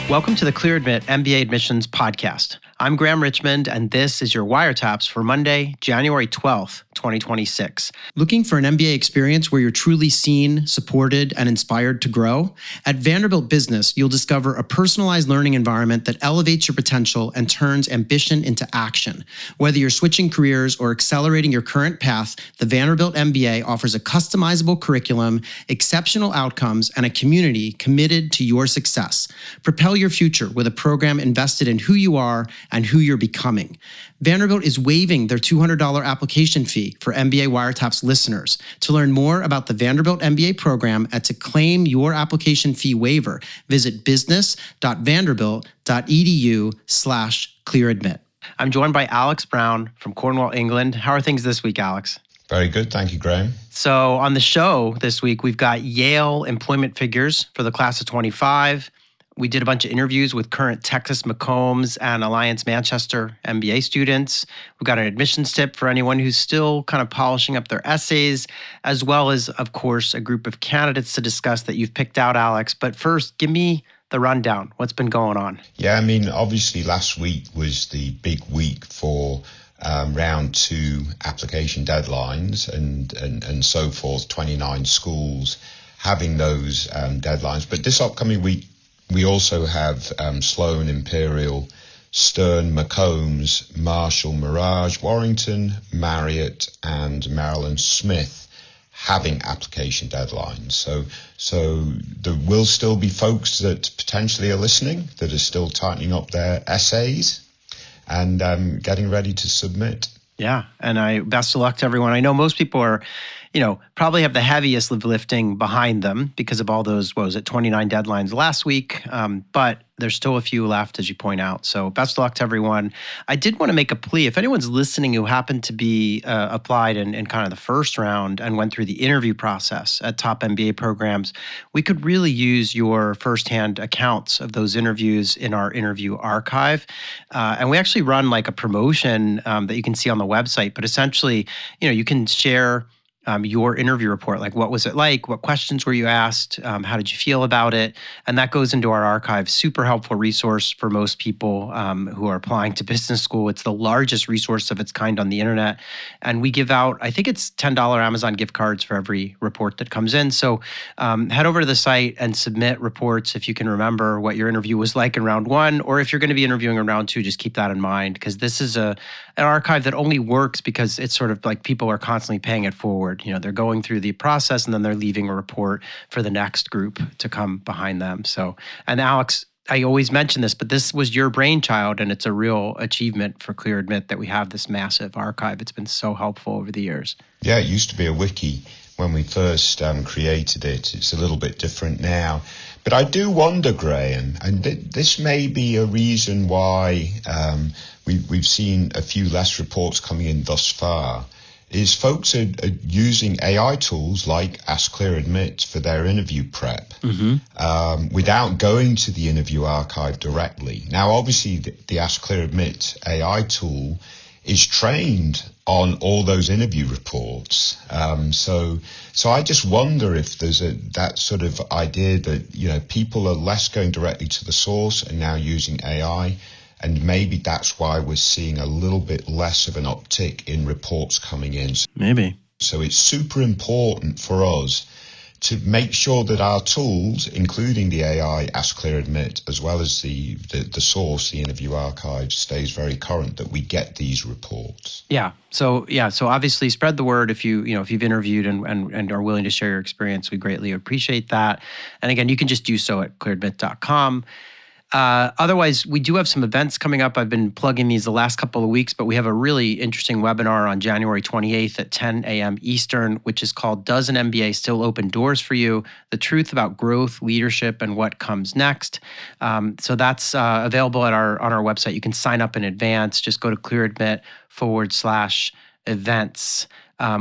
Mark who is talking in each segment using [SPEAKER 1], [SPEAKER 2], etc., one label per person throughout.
[SPEAKER 1] Welcome to the ClearAdmit MBA Admissions podcast. I'm Graham Richmond, and this is your Wire Taps for Monday, January 12th, 2026. Looking for an MBA experience where you're truly seen, supported, and inspired to grow? At Vanderbilt Business, you'll discover a personalized learning environment that elevates your potential and turns ambition into action. Whether you're switching careers or accelerating your current path, the Vanderbilt MBA offers a customizable curriculum, exceptional outcomes, and a community committed to your success. Propel your future with a program invested in who you are and who you're becoming. Vanderbilt is waiving their $200 application fee for MBA Wire Taps listeners. To learn more about the Vanderbilt MBA program and to claim your application fee waiver, visit business.vanderbilt.edu/clearadmit. I'm joined by Alex Brown from Cornwall, England. How are things this week, Alex?
[SPEAKER 2] Very good. Thank you, Graham.
[SPEAKER 1] So on the show this week, we've got Yale employment figures for the class of 25. We did a bunch of interviews with current Texas McCombs and Alliance Manchester MBA students. We've got an admissions tip for anyone who's still kind of polishing up their essays, as well as, of course, a group of candidates to discuss that you've picked out, Alex. But first, give me the rundown. What's been going on?
[SPEAKER 2] Yeah, I mean, obviously last week was the big week for round 2 application deadlines and so forth, 29 schools having those deadlines. But this upcoming week, we also have Sloan, Imperial, Stern, McCombs, Marshall, Mirage, Warrington, Marriott, and Maryland Smith having application deadlines. So there will still be folks that potentially are listening that are still tightening up their essays and getting ready to submit.
[SPEAKER 1] Yeah, and best of luck to everyone. I know most people are, probably have the heaviest lifting behind them because of all those, 29 deadlines last week. But there's still a few left, as you point out. So best of luck to everyone. I did want to make a plea. If anyone's listening who happened to be applied in kind of the first round and went through the interview process at top MBA programs, we could really use your firsthand accounts of those interviews in our interview archive. And we actually run like a promotion that you can see on the website. But essentially, you can share your interview report, like what was it like? What questions were you asked? How did you feel about it? And that goes into our archive. Super helpful resource for most people who are applying to business school. It's the largest resource of its kind on the internet. And we give out, I think it's $10 Amazon gift cards for every report that comes in. So head over to the site and submit reports if you can remember what your interview was like in round 1, or if you're going to be interviewing in round 2, just keep that in mind, because this is an archive that only works because it's sort of like people are constantly paying it forward. They're going through the process and then they're leaving a report for the next group to come behind them. So, and Alex, I always mention this, but this was your brainchild, and it's a real achievement for ClearAdmit that we have this massive archive. It's been so helpful over the years.
[SPEAKER 2] Yeah, it used to be a wiki when we first created it. It's a little bit different now. But I do wonder, Graham, and this may be a reason why we've seen a few less reports coming in thus far, is folks are using AI tools like Ask ClearAdmit for their interview prep without going to the interview archive directly. Now, obviously, the Ask ClearAdmit AI tool is trained on all those interview reports. So I just wonder if there's that sort of idea that, people are less going directly to the source and now using AI. And maybe that's why we're seeing a little bit less of an uptick in reports coming in.
[SPEAKER 1] Maybe.
[SPEAKER 2] So it's super important for us to make sure that our tools, including the AI Ask ClearAdmit, as well as the source, the interview archive, stays very current, that we get these reports.
[SPEAKER 1] Yeah. So obviously spread the word if you've interviewed and are willing to share your experience. We greatly appreciate that. And again, you can just do so at clearadmit.com. Otherwise, we do have some events coming up. I've been plugging these the last couple of weeks, but we have a really interesting webinar on January 28th at 10 a.m. Eastern, which is called Does an MBA Still Open Doors for You? The Truth About Growth, Leadership, and What Comes Next. So that's available on our website. You can sign up in advance. Just go to ClearAdmit/events.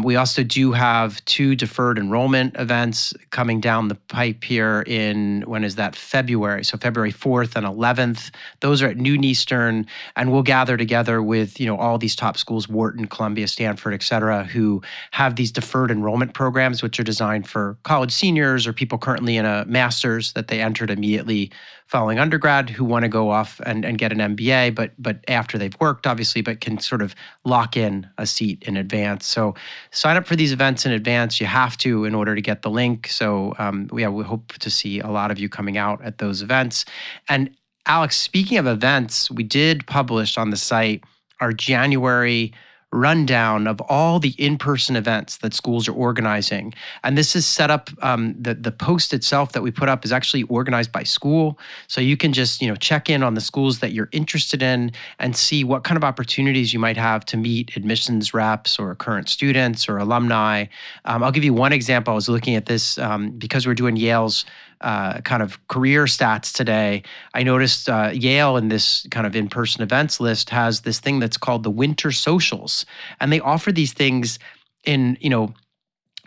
[SPEAKER 1] We also do have 2 deferred enrollment events coming down the pipe here in, when is that? February. So February 4th and 11th. Those are at noon Eastern, and we'll gather together with, all these top schools, Wharton, Columbia, Stanford, et cetera, who have these deferred enrollment programs, which are designed for college seniors or people currently in a master's that they entered immediately following undergrad who want to go off and get an MBA, but after they've worked, obviously, but can sort of lock in a seat in advance. So sign up for these events in advance. You have to in order to get the link. So we hope to see a lot of you coming out at those events. And Alex, speaking of events, we did publish on the site our January rundown of all the in-person events that schools are organizing. And this is set up, the post itself that we put up is actually organized by school. So you can just, check in on the schools that you're interested in and see what kind of opportunities you might have to meet admissions reps or current students or alumni. I'll give you one example. I was looking at this because we're doing Yale's kind of career stats today. I noticed Yale in this kind of in-person events list has this thing that's called the Winter Socials. And they offer these things in,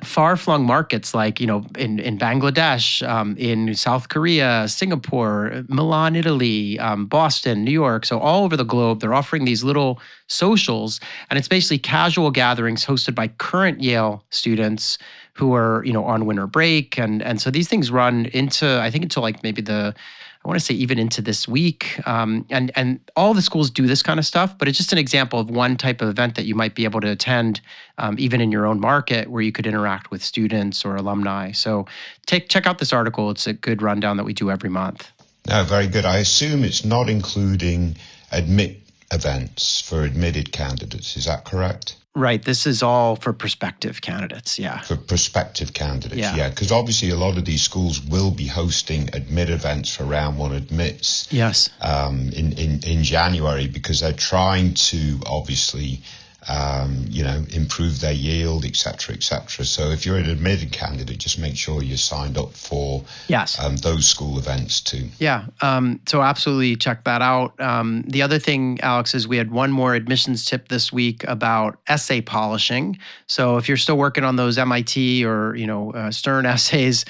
[SPEAKER 1] far-flung markets like, in Bangladesh, in South Korea, Singapore, Milan, Italy, Boston, New York. So all over the globe, they're offering these little socials. And it's basically casual gatherings hosted by current Yale students who are, on winter break. And so these things run into, I think until like maybe I want to say even into this week. And all the schools do this kind of stuff, but it's just an example of one type of event that you might be able to attend even in your own market where you could interact with students or alumni. So check out this article. It's a good rundown that we do every month.
[SPEAKER 2] No, very good. I assume it's not including admit events for admitted candidates. Is that correct?
[SPEAKER 1] Right. This is all for prospective candidates. Yeah.
[SPEAKER 2] For prospective candidates.
[SPEAKER 1] Yeah.
[SPEAKER 2] Because obviously a lot of these schools will be hosting admit events for round one admits.
[SPEAKER 1] Yes.
[SPEAKER 2] In January because they're trying to obviously, improve their yield, et cetera, et cetera. So if you're an admitted candidate, just make sure you're signed up for those school events too.
[SPEAKER 1] Yeah. So absolutely check that out. The other thing, Alex, is we had one more admissions tip this week about essay polishing. So if you're still working on those MIT or, Stern essays,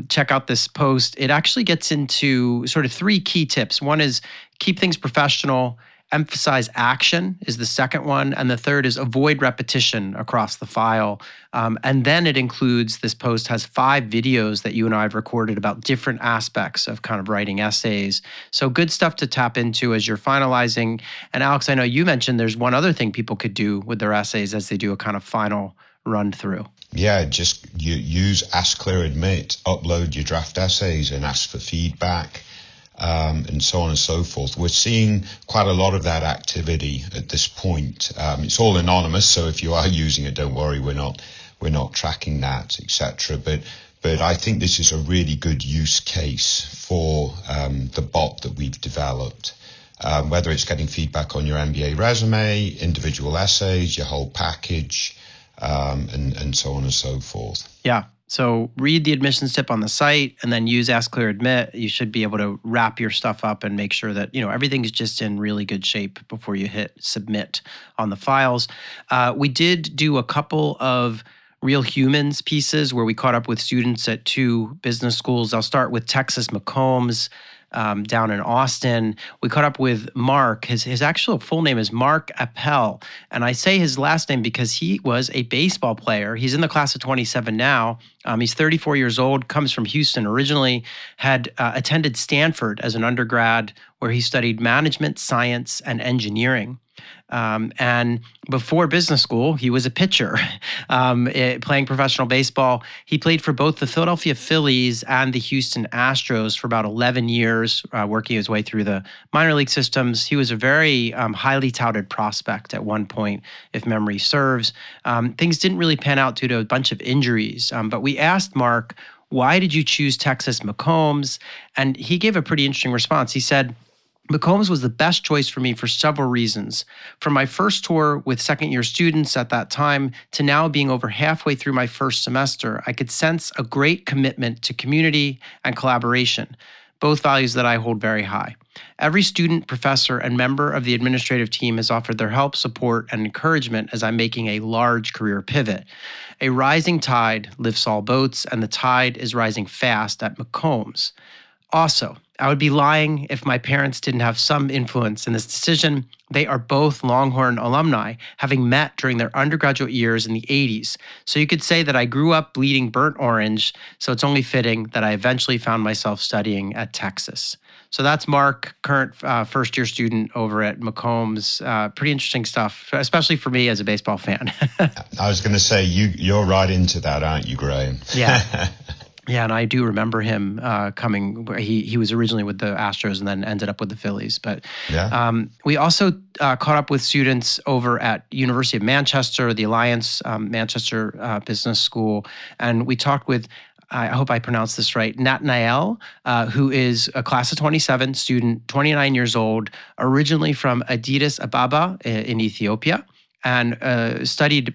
[SPEAKER 1] check out this post. It actually gets into sort of 3 key tips. One is keep things professional. Emphasize action is the second one. And the third is avoid repetition across the file. And then it includes, this post has 5 videos that you and I have recorded about different aspects of kind of writing essays. So good stuff to tap into as you're finalizing. And Alex, I know you mentioned there's one other thing people could do with their essays as they do a kind of final run through.
[SPEAKER 2] Yeah, just use Ask Clear Admit, upload your draft essays and ask for feedback. And so on and so forth. We're seeing quite a lot of that activity at this point. It's all anonymous, so if you are using it, don't worry, we're not tracking that, etc. But I think this is a really good use case for the bot that we've developed. Whether it's getting feedback on your MBA resume, individual essays, your whole package, and so on and so forth.
[SPEAKER 1] Yeah. So read the admissions tip on the site and then use Ask Clear Admit. You should be able to wrap your stuff up and make sure that, everything's just in really good shape before you hit submit on the files. We did do a couple of Real Humans pieces where we caught up with students at 2 business schools. I'll start with Texas McCombs down in Austin. We caught up with Mark. His actual full name is Mark Appel. And I say his last name because he was a baseball player. He's in the class of 27 now. He's 34 years old, comes from Houston originally, had attended Stanford as an undergrad where he studied management, science, and engineering. And before business school, he was a pitcher, playing professional baseball. He played for both the Philadelphia Phillies and the Houston Astros for about 11 years, working his way through the minor league systems. He was a very highly touted prospect at one point, if memory serves. Things didn't really pan out due to a bunch of injuries, but we asked Mark, why did you choose Texas McCombs? And he gave a pretty interesting response. He said, McCombs was the best choice for me for several reasons. From my first tour with second-year students at that time to now being over halfway through my first semester, I could sense a great commitment to community and collaboration. both values that I hold very high. Every student, professor, and member of the administrative team has offered their help, support, and encouragement as I'm making a large career pivot. A rising tide lifts all boats, and the tide is rising fast at McCombs. Also, I would be lying if my parents didn't have some influence in this decision. They are both Longhorn alumni, having met during their undergraduate years in the 80s. So you could say that I grew up bleeding burnt orange, so it's only fitting that I eventually found myself studying at Texas. So that's Mark, current first-year student over at McCombs. Pretty interesting stuff, especially for me as a baseball fan.
[SPEAKER 2] I was going to say, you're right into that, aren't you, Graham?
[SPEAKER 1] Yeah. Yeah, and I do remember him coming. He was originally with the Astros and then ended up with the Phillies. But we also caught up with students over at University of Manchester, the Alliance Manchester Business School, and we talked with, I hope I pronounced this right, Nathaniel, who is a class of 27 student, 29 years old, originally from Addis Ababa in Ethiopia, and studied,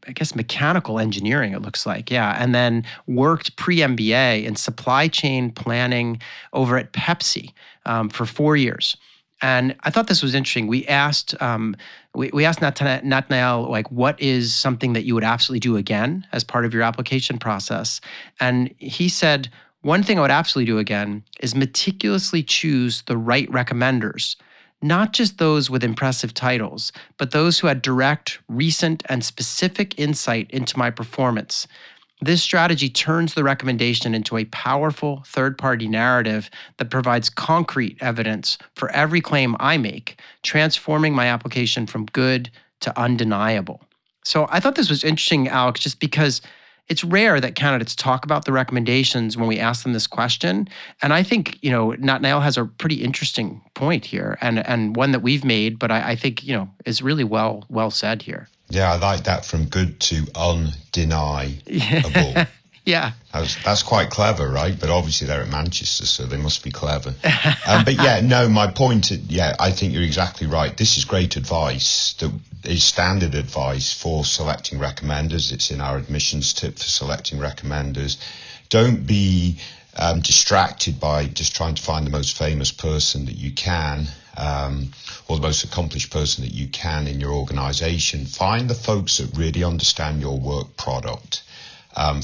[SPEAKER 1] I guess mechanical engineering, it looks like. Yeah. And then worked pre-MBA in supply chain planning over at Pepsi for 4 years. And I thought this was interesting. We asked Nathaniel, like, what is something that you would absolutely do again as part of your application process? And he said, one thing I would absolutely do again is meticulously choose the right recommenders. Not just those with impressive titles, but those who had direct, recent, and specific insight into my performance. This strategy turns the recommendation into a powerful third-party narrative that provides concrete evidence for every claim I make, transforming my application from good to undeniable. So I thought this was interesting, Alex, just because it's rare that candidates talk about the recommendations when we ask them this question. And I think, Nathaniel has a pretty interesting point here and one that we've made, but I think, is really well said here.
[SPEAKER 2] Yeah, I like that, from good to undeniable.
[SPEAKER 1] Yeah.
[SPEAKER 2] That's quite clever, right? But obviously they're at Manchester, so they must be clever. But yeah, no, my point, I think you're exactly right. This is great advice that is standard advice for selecting recommenders. It's in our admissions tip for selecting recommenders. Don't be distracted by just trying to find the most famous person that you can, or the most accomplished person that you can in your organization. Find the folks that really understand your work product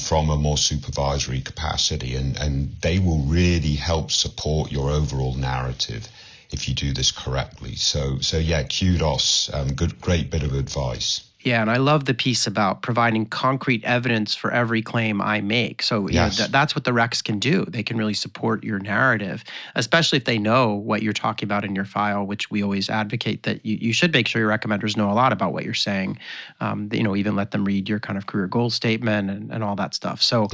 [SPEAKER 2] from a more supervisory capacity, and they will really help support your overall narrative if you do this correctly. So yeah, kudos, great bit of advice.
[SPEAKER 1] Yeah, and I love the piece about providing concrete evidence for every claim I make. So that's what the recs can do. They can really support your narrative, especially if they know what you're talking about in your file, which we always advocate that you should make sure your recommenders know a lot about what you're saying. Even let them read your kind of career goal statement and all that stuff. So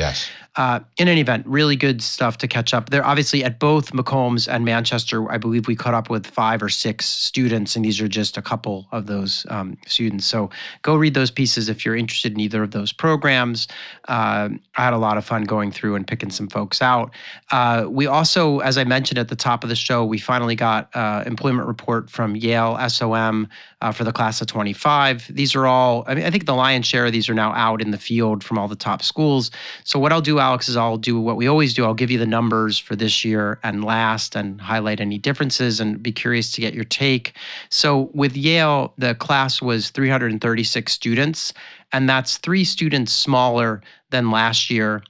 [SPEAKER 1] in any event, really good stuff to catch up. They're obviously at both McCombs and Manchester. I believe we caught up with 5 or 6 students, and these are just a couple of those students. So go read those pieces if you're interested in either of those programs. I had a lot of fun going through and picking some folks out. We also, as I mentioned at the top of the show, we finally got employment report from Yale SOM for the class of 25. These are all, I think the lion's share of these are now out in the field from all the top schools. So what I'll do, Alex, is I'll do what we always do. I'll give you the numbers for this year and last and highlight any differences and be curious to get your take. So with Yale, the class was 336 students, and that's 3 students smaller than last year.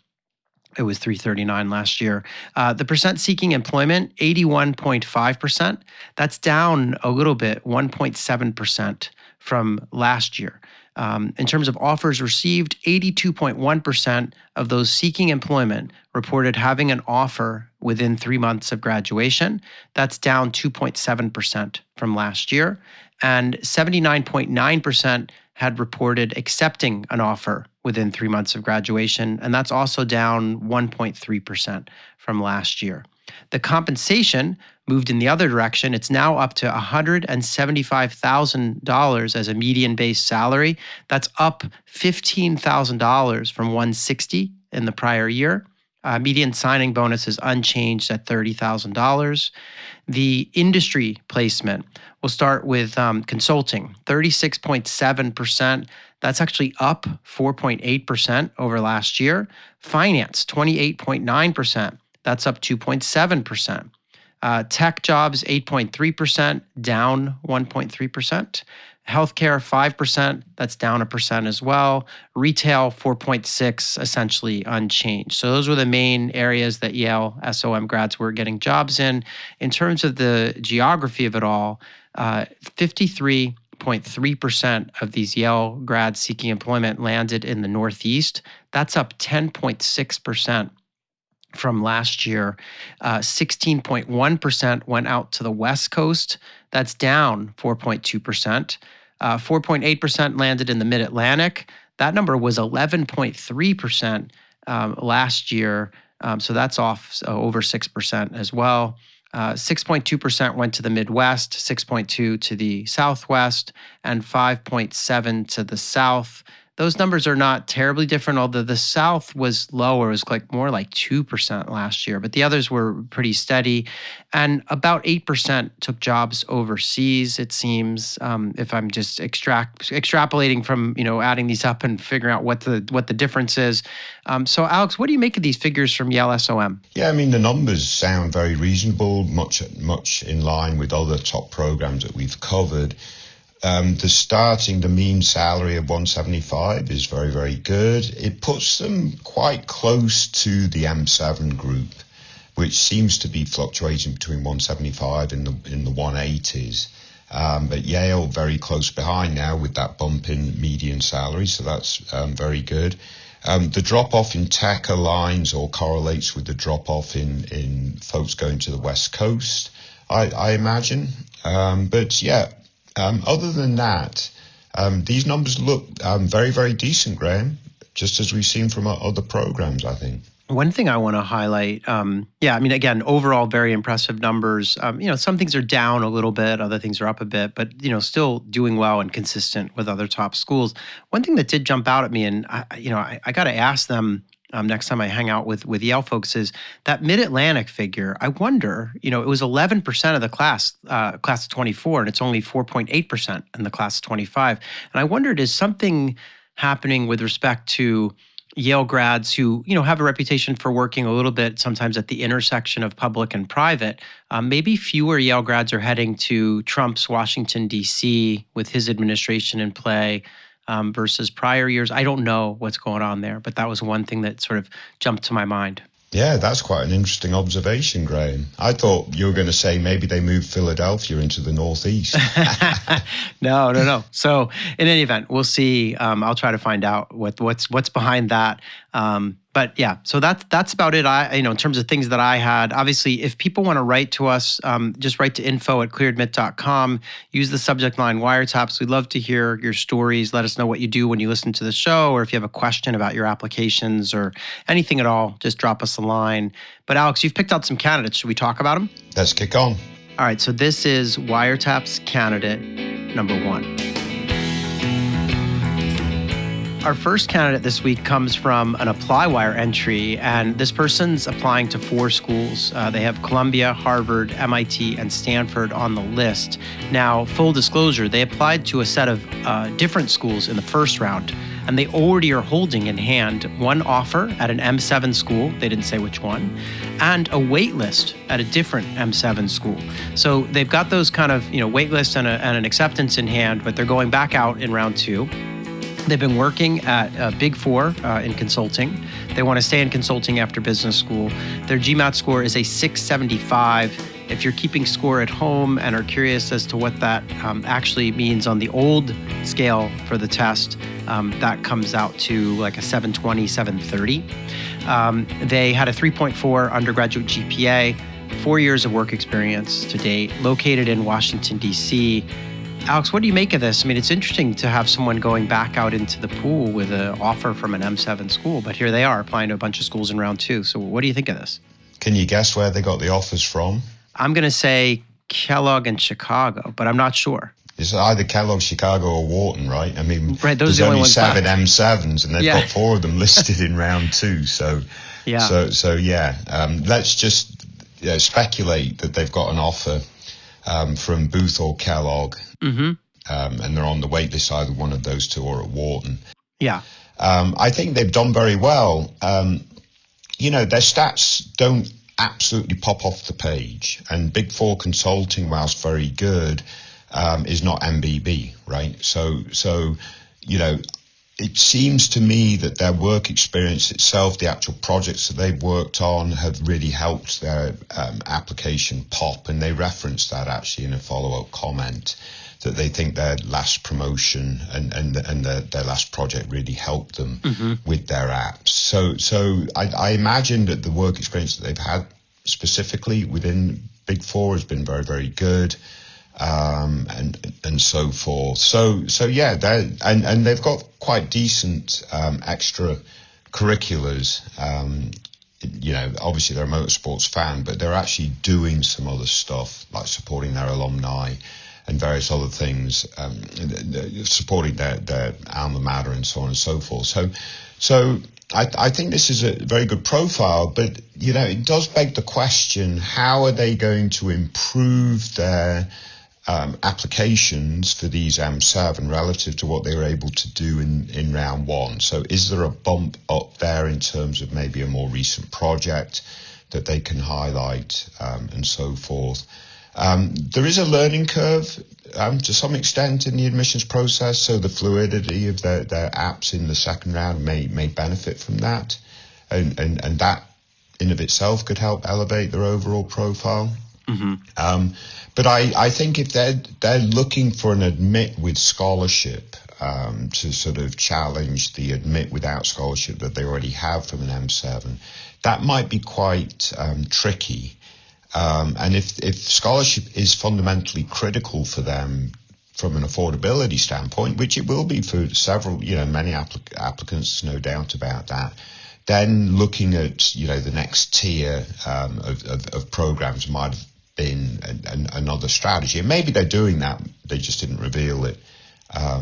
[SPEAKER 1] It was 339 last year. The percent seeking employment, 81.5%. That's down a little bit, 1.7% from last year. In terms of offers received, 82.1% of those seeking employment reported having an offer within 3 months of graduation. That's down 2.7% from last year. And 79.9% had reported accepting an offer within 3 months of graduation, and that's also down 1.3% from last year. The compensation moved in the other direction. It's now up to $175,000 as a median base salary. That's up $15,000 from $160,000 in the prior year. Median signing bonus is unchanged at $30,000. The industry placement, we'll start with consulting, 36.7%. That's actually up 4.8% over last year. Finance, 28.9%. that's up 2.7%. Tech jobs, 8.3%, down 1.3%. Healthcare, 5%, that's down 1% as well. Retail, 4.6%, essentially unchanged. So those were the main areas that Yale SOM grads were getting jobs in. In terms of the geography of it all, 53.3% of these Yale grads seeking employment landed in the Northeast. That's up 10.6% from last year. 16.1% went out to the West Coast. That's down 4.2%. 4.8% landed in the Mid-Atlantic. That number was 11.3% last year. So that's off over 6% as well. 6.2% went to the Midwest, 6.2% to the Southwest, and 5.7% to the South. Those numbers are not terribly different, although the South was lower. It was more like 2% last year, but the others were pretty steady. And about 8% took jobs overseas, it seems, if I'm just extrapolating from, adding these up and figuring out what the difference is. So Alex, what do you make of these figures from Yale SOM?
[SPEAKER 2] Yeah, I mean, the numbers sound very reasonable, much in line with other top programs that we've covered. The mean salary of 175 is very, very good. It puts them quite close to the M7 group, which seems to be fluctuating between 175 and in the 180s. But Yale very close behind now with that bump in median salary, so that's very good. The drop-off in tech aligns or correlates with the drop-off in folks going to the West Coast, I imagine. But yeah. Other than that, these numbers look very, very decent, Graham, just as we've seen from our other programs, I think.
[SPEAKER 1] One thing I want to highlight, again, overall, very impressive numbers. Some things are down a little bit, other things are up a bit, but, still doing well and consistent with other top schools. One thing that did jump out at me, and, I got to ask them, next time I hang out with Yale folks, is that Mid-Atlantic figure. I wonder, it was 11% of the class of 24, and it's only 4.8% in the class of 25. And I wondered, is something happening with respect to Yale grads who, have a reputation for working a little bit sometimes at the intersection of public and private? Maybe fewer Yale grads are heading to Trump's Washington, D.C. with his administration in play. Versus prior years. I don't know what's going on there, but that was one thing that sort of jumped to my mind.
[SPEAKER 2] Yeah, that's quite an interesting observation, Graham. I thought you were going to say maybe they moved Philadelphia into the Northeast.
[SPEAKER 1] No. So in any event, we'll see. I'll try to find out what's behind that. But yeah, so that's about it. In terms of things that I had, obviously, if people want to write to us, just write to info@clearadmit.com. Use the subject line Wire Taps. We'd love to hear your stories. Let us know what you do when you listen to the show, or if you have a question about your applications or anything at all, just drop us a line. But Alex, you've picked out some candidates. Should we talk about them?
[SPEAKER 2] Let's kick on.
[SPEAKER 1] All right, so this is Wire Taps candidate number 1. Our first candidate this week comes from an ApplyWire entry, and this person's applying to 4 schools. They have Columbia, Harvard, MIT, and Stanford on the list. Now, full disclosure, they applied to a set of different schools in the first round, and they already are holding in hand one offer at an M7 school, they didn't say which one, and a wait list at a different M7 school. So they've got those kind of wait list and an acceptance in hand, but they're going back out in round 2. They've been working at Big Four in consulting. They want to stay in consulting after business school. Their GMAT score is a 675. If you're keeping score at home and are curious as to what that actually means on the old scale for the test, that comes out to like a 720, 730. They had a 3.4 undergraduate GPA, 4 years of work experience to date, located in Washington, D.C. Alex, what do you make of this? I mean, it's interesting to have someone going back out into the pool with an offer from an M7 school, but here they are applying to a bunch of schools in round 2. So what do you think of this?
[SPEAKER 2] Can you guess where they got the offers from?
[SPEAKER 1] I'm going to say Kellogg and Chicago, but I'm not sure.
[SPEAKER 2] It's either Kellogg, Chicago, or Wharton, right? I mean,
[SPEAKER 1] right,
[SPEAKER 2] there's only 7
[SPEAKER 1] left.
[SPEAKER 2] M7s, and they've got 4 of them listed in round 2. So, let's just speculate that they've got an offer from Booth or Kellogg, and they're on the wait list, either one of those 2 or at Wharton.
[SPEAKER 1] Yeah.
[SPEAKER 2] I think they've done very well. Their stats don't absolutely pop off the page. And Big Four consulting, whilst very good, is not MBB, right? So it seems to me that their work experience itself, the actual projects that they've worked on, have really helped their application pop. And they referenced that actually in a follow-up comment, that they think their last promotion and their last project really helped them with their apps. So I imagine that the work experience that they've had specifically within Big Four has been very, very good. And so forth. So yeah, and they've got quite decent extra curriculars. Obviously they're a motorsports fan, but they're actually doing some other stuff like supporting their alumni and various other things, supporting their alma mater and so on and so forth. So I think this is a very good profile, but it does beg the question: how are they going to improve their applications for these M7 relative to what they were able to do in round one? So is there a bump up there in terms of maybe a more recent project that they can highlight and so forth? There is a learning curve to some extent in the admissions process, so the fluidity of their apps in the second round may benefit from that, and that in of itself could help elevate their overall profile. But I think if they're looking for an admit with scholarship to sort of challenge the admit without scholarship that they already have from an M7, that might be quite tricky. And if scholarship is fundamentally critical for them from an affordability standpoint, which it will be for several, many applicants, no doubt about that, then looking at, the next tier of programs might have been another strategy. And maybe they're doing that, they just didn't reveal it.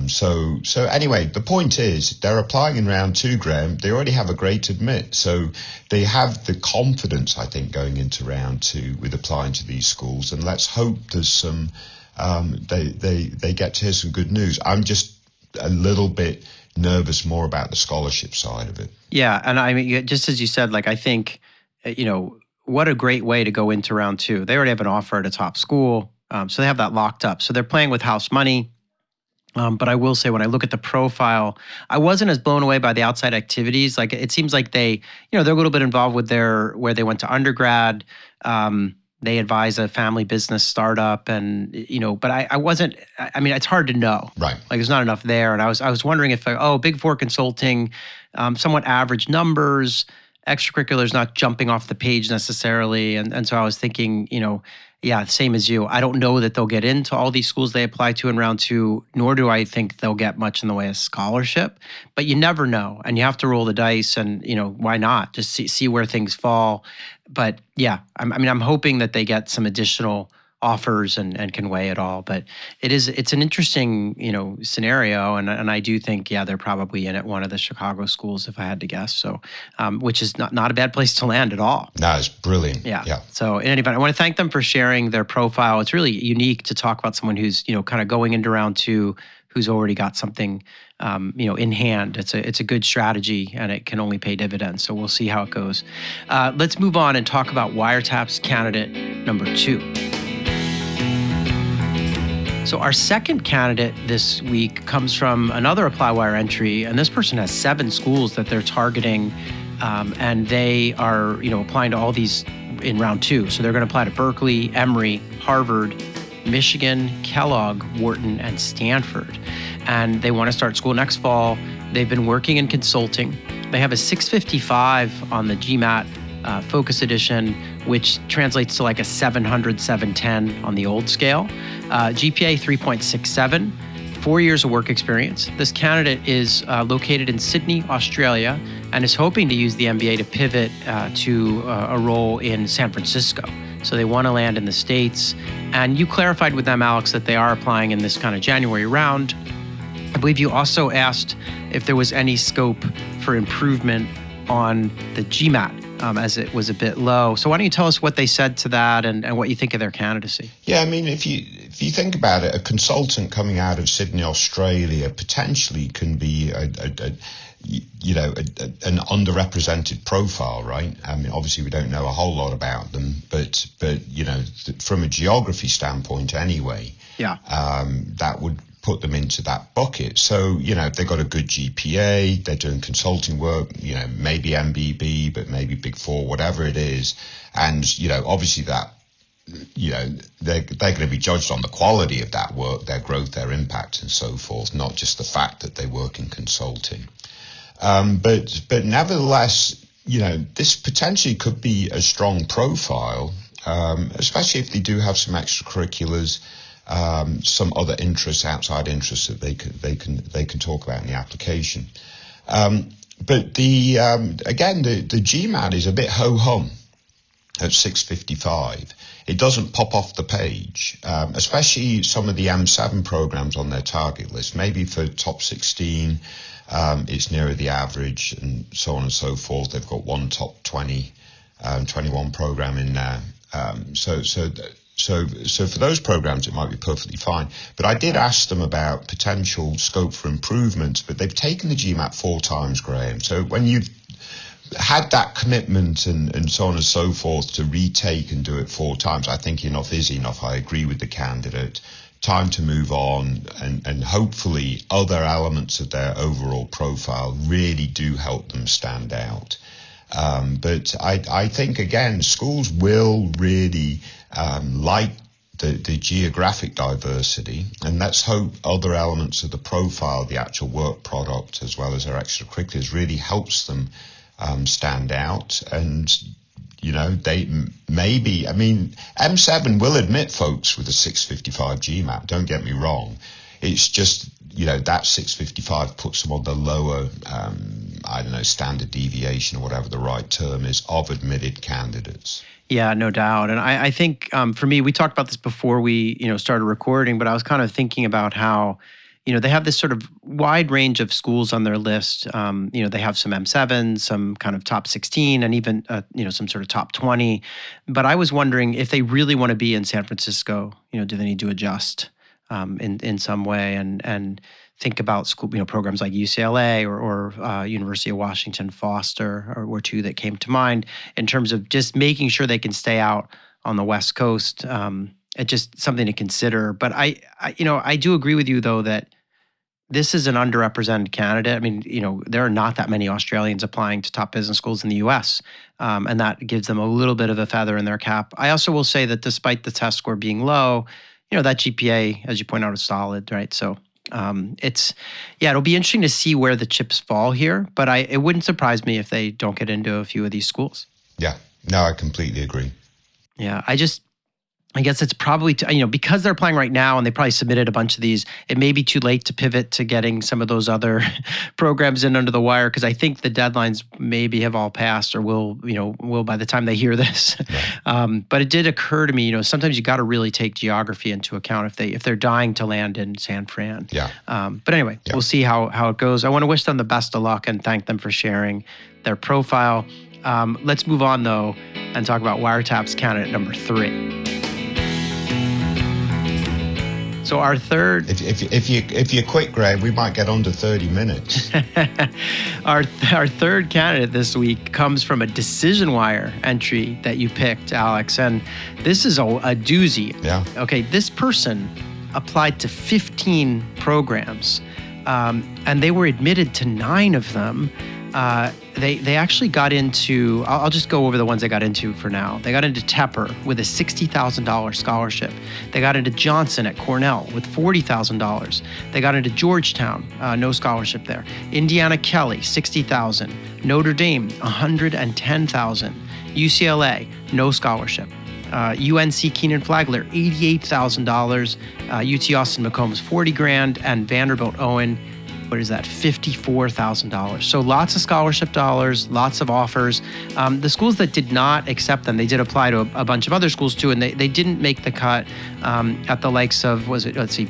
[SPEAKER 2] So anyway, the point is they're applying in round two, Graham. They already have a great admit. So they have the confidence, I think, going into round two with applying to these schools. And let's hope there's some, they get to hear some good news. I'm just a little bit nervous more about the scholarship side of it.
[SPEAKER 1] Yeah. And I mean, just as you said, I think, what a great way to go into round two. They already have an offer at a top school. So they have that locked up. So they're playing with house money. But I will say, when I look at the profile, I wasn't as blown away by the outside activities. It seems like they're a little bit involved with where they went to undergrad. They advise a family business startup, and but I wasn't. I mean, it's hard to know.
[SPEAKER 2] Right.
[SPEAKER 1] There's not enough there, and I was wondering if Big Four consulting, somewhat average numbers, extracurriculars not jumping off the page necessarily, and so I was thinking, yeah, same as you. I don't know that they'll get into all these schools they apply to in round two, nor do I think they'll get much in the way of scholarship. But you never know, and you have to roll the dice, and why not? Just see where things fall. But yeah, I'm hoping that they get some additional offers and can weigh it all. But it's an interesting scenario, and I do think they're probably in at one of the Chicago schools if I had to guess. So which is not a bad place to land at all.
[SPEAKER 2] No, it's brilliant.
[SPEAKER 1] Yeah. So in any event, I want to thank them for sharing their profile. It's really unique to talk about someone who's kind of going into round two, who's already got something in hand. It's a good strategy, and it can only pay dividends. So we'll see how it goes. Let's move on and talk about Wiretaps candidate number 2. So our second candidate this week comes from another ApplyWire entry, and this person has 7 schools that they're targeting, and they are applying to all these in round 2. So they're going to apply to Berkeley, Emory, Harvard, Michigan, Kellogg, Wharton, and Stanford. And they want to start school next fall. They've been working in consulting. They have a 655 on the GMAT Focus Edition, which translates to like a 700, 710 on the old scale. GPA 3.67, 4 years of work experience. This candidate is located in Sydney, Australia, and is hoping to use the MBA to pivot to a role in San Francisco. So they want to land in the States. And you clarified with them, Alex, that they are applying in this kind of January round. I believe you also asked if there was any scope for improvement on the GMAT, as it was a bit low. So why don't you tell us what they said to that and what you think of their candidacy?
[SPEAKER 2] Yeah, I mean, if you think about it, a consultant coming out of Sydney, Australia, potentially can be an underrepresented profile, right? I mean, obviously we don't know a whole lot about them, but from a geography standpoint anyway, that would put them into that bucket. So, if they've got a good GPA, they're doing consulting work, maybe MBB, but maybe Big Four, whatever it is. And, obviously that, they're going to be judged on the quality of that work, their growth, their impact, and so forth, not just the fact that they work in consulting. But nevertheless, this potentially could be a strong profile, especially if they do have some extracurriculars, some other interests, outside interests that they can talk about in the application. But the GMAT is a bit ho-hum at 655. It doesn't pop off the page, especially some of the M7 programs on their target list. Maybe for top 16, it's nearer the average, and so on and so forth. They've got one top 20, 21 program in there. So for those programs, it might be perfectly fine. But I did ask them about potential scope for improvement, but they've taken the GMAT 4 times, Graham. So when you've had that commitment and so on and so forth to retake and do it 4 times, I think enough is enough. I agree with the candidate. Time to move on, and hopefully other elements of their overall profile really do help them stand out. But I think, again, schools will really like the geographic diversity, and let's hope other elements of the profile, the actual work product, as well as their extracurriculars, really helps them stand out. And they maybe, M7 will admit folks with a 655 GMAT, don't get me wrong. It's just, that 655 puts them on the lower, standard deviation, or whatever the right term is, of admitted candidates.
[SPEAKER 1] Yeah, no doubt. And I think for me, we talked about this before we, started recording, but I was kind of thinking about how, they have this sort of wide range of schools on their list. They have some M7, some kind of top 16, and even, some sort of top 20. But I was wondering if they really want to be in San Francisco, do they need to adjust in some way and think about school, programs like UCLA or University of Washington, Foster, were two that came to mind in terms of just making sure they can stay out on the West Coast. It's just something to consider. But I do agree with you, though, that this is an underrepresented candidate. There are not that many Australians applying to top business schools in the U.S., and that gives them a little bit of a feather in their cap. I also will say that despite the test score being low, that GPA, as you point out, is solid, right? So it'll be interesting to see where the chips fall here, but it wouldn't surprise me if they don't get into a few of these schools.
[SPEAKER 2] Yeah, no, I completely agree.
[SPEAKER 1] Yeah, I guess it's probably, because they're applying right now and they probably submitted a bunch of these, it may be too late to pivot to getting some of those other programs in under the wire, because I think the deadlines maybe have all passed or will by the time they hear this. Right. But it did occur to me, sometimes you got to really take geography into account if they're dying to land in San Fran.
[SPEAKER 2] Yeah.
[SPEAKER 1] But anyway, We'll see how it goes. I want to wish them the best of luck and thank them for sharing their profile. Let's move on, though, and talk about Wire Taps candidate number 3. So our third,
[SPEAKER 2] if you're quick, Greg, we might get under 30 minutes.
[SPEAKER 1] Our third candidate this week comes from a DecisionWire entry that you picked, Alex, and this is a doozy.
[SPEAKER 2] Yeah.
[SPEAKER 1] Okay, this person applied to 15 programs, and they were admitted to 9 of them. They actually got into, I'll just go over the ones they got into for now. They got into Tepper with a $60,000 scholarship. They got into Johnson at Cornell with $40,000. They got into Georgetown, no scholarship there. Indiana Kelley, $60,000. Notre Dame, $110,000. UCLA, no scholarship. UNC Kenan Fl, $88,000. UT Austin McCombs, $40,000, and Vanderbilt Owen, what is that, $54,000. So lots of scholarship dollars, lots of offers. The schools that did not accept them, they did apply to a bunch of other schools too, and they didn't make the cut at the likes of,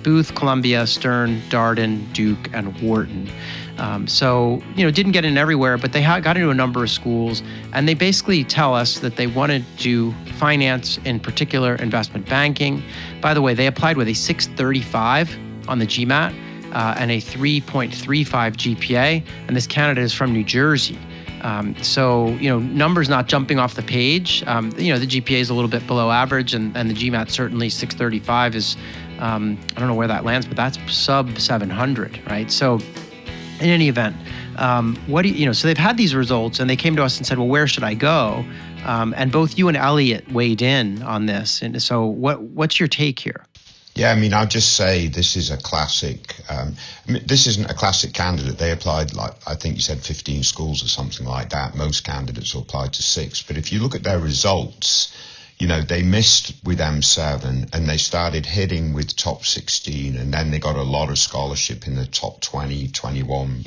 [SPEAKER 1] Booth, Columbia, Stern, Darden, Duke, and Wharton. Didn't get in everywhere, but they got into a number of schools, and they basically tell us that they wanted to finance, in particular, investment banking. By the way, they applied with a 635 on the GMAT. and a 3.35 GPA. And this candidate is from New Jersey. So, numbers not jumping off the page. The GPA is a little bit below average, and the GMAT certainly 635 is, I don't know where that lands, but that's sub 700, right? So in any event, so they've had these results and they came to us and said, well, where should I go? And both you and Elliot weighed in on this. And so what's your take here?
[SPEAKER 2] Yeah, I'll just say this is a classic. This isn't a classic candidate. They applied, I think you said 15 schools or something like that. Most candidates will apply to 6. But if you look at their results, they missed with M7 and they started hitting with top 16, and then they got a lot of scholarship in the top 20, 21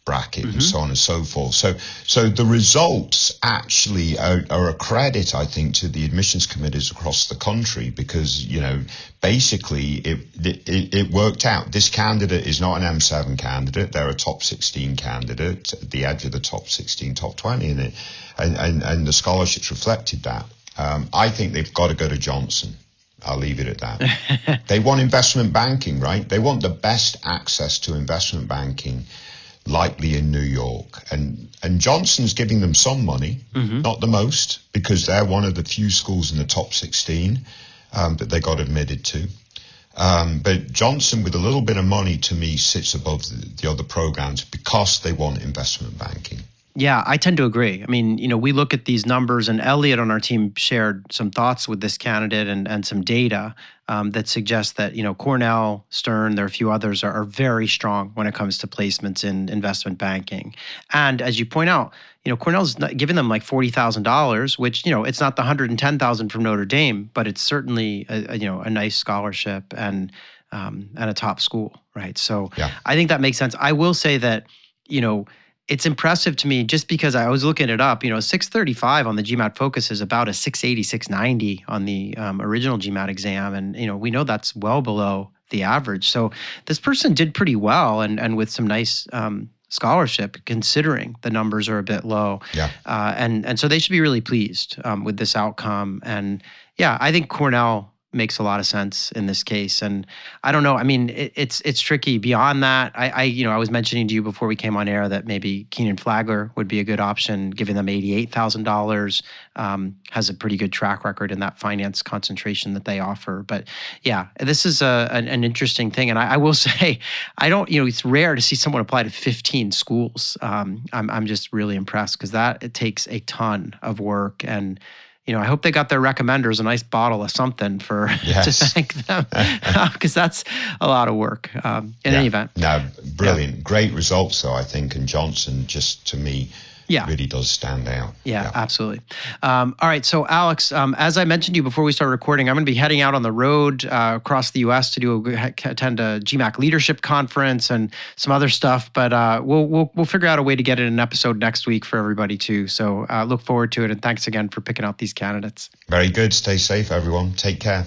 [SPEAKER 2] bracket and so on and so forth. So the results actually are a credit, I think, to the admissions committees across the country, because, basically it worked out. This candidate is not an M7 candidate. They're a top 16 candidate at the edge of the top 16, top 20, and the scholarships reflected that. I think they've got to go to Johnson. I'll leave it at that. They want investment banking, right? They want the best access to investment banking, likely in New York. And Johnson's giving them some money, not the most, because they're one of the few schools in the top 16 that they got admitted to. But Johnson, with a little bit of money, to me, sits above the other programs because they want investment banking.
[SPEAKER 1] Yeah, I tend to agree. We look at these numbers, and Elliot on our team shared some thoughts with this candidate and some data that suggests that, Cornell, Stern, there are a few others are very strong when it comes to placements in investment banking. And as you point out, Cornell's giving them like $40,000, which, it's not the $110,000 from Notre Dame, but it's certainly a nice scholarship and a top school, right? So I think that makes sense. I will say that, it's impressive to me just because I was looking it up. 635 on the GMAT Focus is about a 680, 690 on the original GMAT exam. And, we know that's well below the average. So this person did pretty well and with some nice scholarship, considering the numbers are a bit low.
[SPEAKER 2] Yeah.
[SPEAKER 1] And so they should be really pleased with this outcome. And I think Cornell makes a lot of sense in this case. And I don't know, it's tricky beyond that. I was mentioning to you before we came on air that maybe Kenan Fl would be a good option, giving them $88,000, has a pretty good track record in that finance concentration that they offer. But this is an interesting thing. And I will say, it's rare to see someone apply to 15 schools. I'm just really impressed because it takes a ton of work. And I hope they got their recommenders a nice bottle of something to thank them, because that's a lot of work in any event.
[SPEAKER 2] No, brilliant. Yeah. Great results, though, I think. And Johnson, just to me, really does stand out.
[SPEAKER 1] Yeah, absolutely. All right. So, Alex, as I mentioned to you before we started recording, I'm going to be heading out on the road across the U.S. to attend a GMAC leadership conference and some other stuff. But we'll figure out a way to get it in an episode next week for everybody too. So look forward to it. And thanks again for picking out these candidates.
[SPEAKER 2] Very good. Stay safe, everyone. Take care.